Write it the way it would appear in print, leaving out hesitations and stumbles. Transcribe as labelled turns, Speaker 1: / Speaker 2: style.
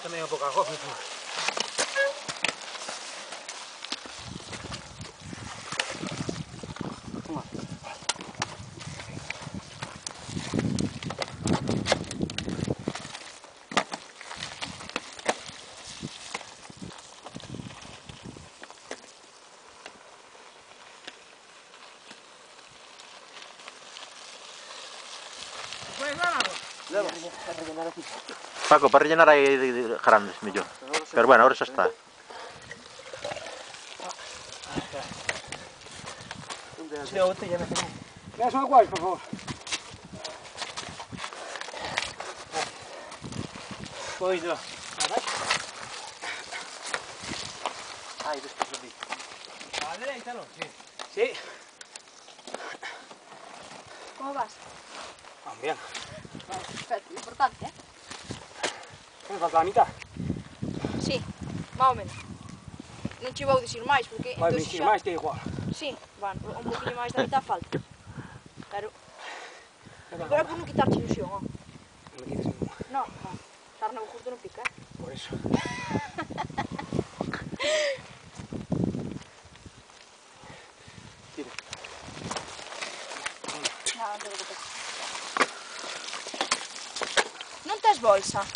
Speaker 1: Também é um pouco a roupa.
Speaker 2: Paco, para rellenar aí de grandes, mellor. Pero bueno, ahora xa está.
Speaker 1: Tira a botella, me das unha guay, por favor. Pois, ó.
Speaker 2: Ai, despois ali.
Speaker 1: A la derecha, non? Sí.
Speaker 3: ¿Cómo vas?
Speaker 1: Bien.
Speaker 3: Vale, perfecto, importante, ¿eh?
Speaker 1: Me falta a mitad.
Speaker 3: Sí, más o menos. Non che vou dicir máis, porque...
Speaker 1: Vai dicir máis que igual.
Speaker 3: Sí, van, un poquinho máis da mitad falta. Pero... Agora por non quitarche ilusión, ó.
Speaker 1: Non me quites ningún.
Speaker 3: No, sarna o curto non pica, eh?
Speaker 1: Por eso. Tira.
Speaker 3: Non te preocupes. Non tes bolsa?